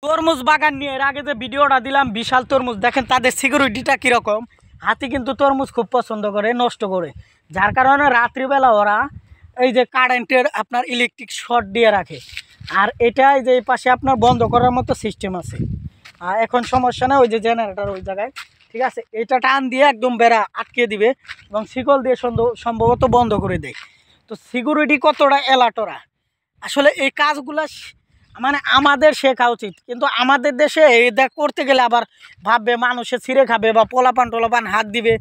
তরমুজ বাগান নিয়ে এর আগে যে ভিডিওটা দিলাম বিশাল তরমুজ, দেখেন তাদের সিকিউরিটিটা কীরকম। হাতি কিন্তু তরমুজ খুব পছন্দ করে, নষ্ট করে, যার কারণে রাত্রিবেলা ওরা এই যে কারেন্টের আপনার ইলেকট্রিক শর্ট দিয়ে রাখে। আর এটাই যে এই পাশে আপনার বন্ধ করার মতো সিস্টেম আছে। আর এখন সমস্যা না, ওই যে জেনারেটর ওই জায়গায়, ঠিক আছে, এটা টান দিয়ে একদম বেড়া আটকে দিবে এবং শিকল দিয়ে সম্ভবত বন্ধ করে দেয়। তো সিকিউরিটি কতটা অ্যালার্ট ওরা। আসলে এই কাজগুলো মানে আমাদের শেখা উচিত, কিন্তু আমাদের দেশে এটা করতে গেলে আবার ভাববে মানুষে ছিঁড়ে খাবে বা পোলাপান টোলাপান হাত দিবে,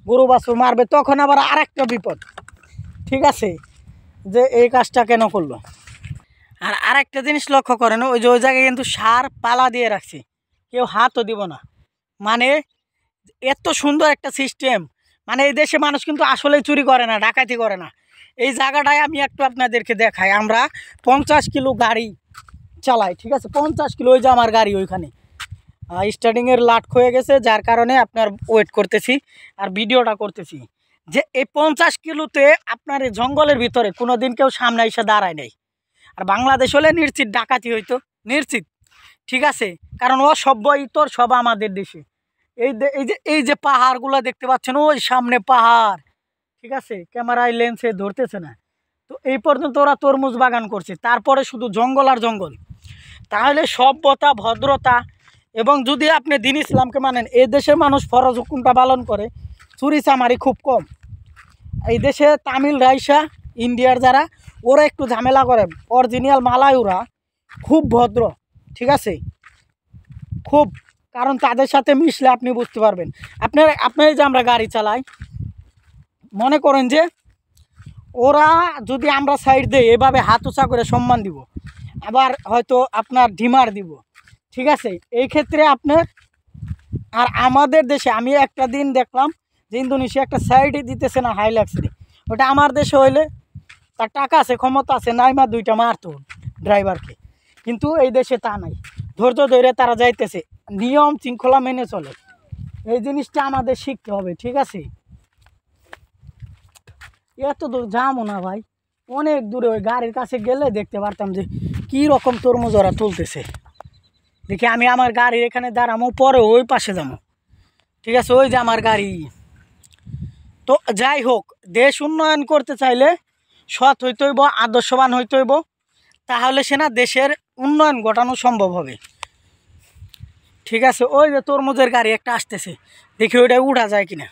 গরু বাছুর মারবে, তখন আবার আরেকটা বিপদ। ঠিক আছে, যে এই কাজটা কেন করলো। আর আরেকটা জিনিস লক্ষ্য করেন, ওই যে ওই জায়গায় কিন্তু সার পালা দিয়ে রাখছে, কেউ হাতও দিব না। মানে এত সুন্দর একটা সিস্টেম, মানে এই দেশে মানুষ কিন্তু আসলেই চুরি করে না, ডাকাতি করে না। এই জায়গাটায় আমি একটু আপনাদেরকে দেখাই, আমরা 50 কিলো গাড়ি চালাই, ঠিক আছে, 50 কিলো, ওই যে আমার গাড়ি ওইখানে স্টার্টিংয়ের লাট হয়ে গেছে, যার কারণে আপনার ওয়েট করতেছি আর ভিডিওটা করতেছি। যে এই 50 কিলোতে আপনার এই জঙ্গলের ভিতরে কোনো দিন কেউ সামনে এসে দাঁড়ায় নাই। আর বাংলাদেশ হলে নিশ্চিত ডাকাতি হইতো, নিশ্চিত, ঠিক আছে, কারণ অসভ্য ইতর সব আমাদের দেশে। এই যে পাহাড়গুলো দেখতে পাচ্ছেন, ওই সামনে পাহাড়, ঠিক আছে, ক্যামেরায় লেন্সে ধরতেছে না। তো এই পর্যন্ত ওরা তরমুজ বাগান করছে, তারপরে শুধু জঙ্গল আর জঙ্গল। তাহলে সভ্যতা, ভদ্রতা এবং যদি আপনি দিন ইসলামকে মানেন, এই দেশের মানুষ ফরজ হুকুমটা পালন করে, চুরি চামারি খুব কম। এই দেশে তামিল রাইসা ইন্ডিয়ার যারা, ওরা একটু ঝামেলা করে, অরিজিনাল মালায়ুরা খুব ভদ্র, ঠিক আছে, খুব, কারণ তাদের সাথে মিশলে আপনি বুঝতে পারবেন। আপনার যে আমরা গাড়ি চালাই, মনে করেন যে ওরা যদি আমরা সাইড দেই এভাবে হাত উঁচা করে সম্মান দিব, আবার হয়তো আপনার ডিমার দিব, ঠিক আছে, এই ক্ষেত্রে আপনার। আর আমাদের দেশে আমি একটা দিন দেখলাম যে ইন্দোনেশিয়া একটা সাইডে দিতেছে না হাইলাক্সে, ওটা আমার দেশে হইলে তার টাকা আছে, ক্ষমতা আছে, নাইমা দুইটা মারতো ড্রাইভারকে, কিন্তু এই দেশে তা নাই, ধৈর্য ধরে তারা যাইতেছে, নিয়ম শৃঙ্খলা মেনে চলে। এই জিনিসটা আমাদের শিখতে হবে, ঠিক আছে। এত দূর যাবো না ভাই, অনেক দূরে, ওই গাড়ির কাছে গেলে দেখতে পারতাম যে কী রকম তরমুজ ওরা তুলতেছে। দেখি আমি আমার গাড়ি এখানে দাঁড়ামো, পরে ওই পাশে যাবো, ঠিক আছে, ওই যে আমার গাড়ি। তো যাই হোক, দেশ উন্নয়ন করতে চাইলে সৎ হইতে হইব, আদর্শবান হইতে হইব, তাহলে সে না দেশের উন্নয়ন ঘটানো সম্ভব হবে, ঠিক আছে। ওই যে তরমুজের গাড়ি একটা আসতেছে, দেখি ওইটা উঠা যায় কিনা।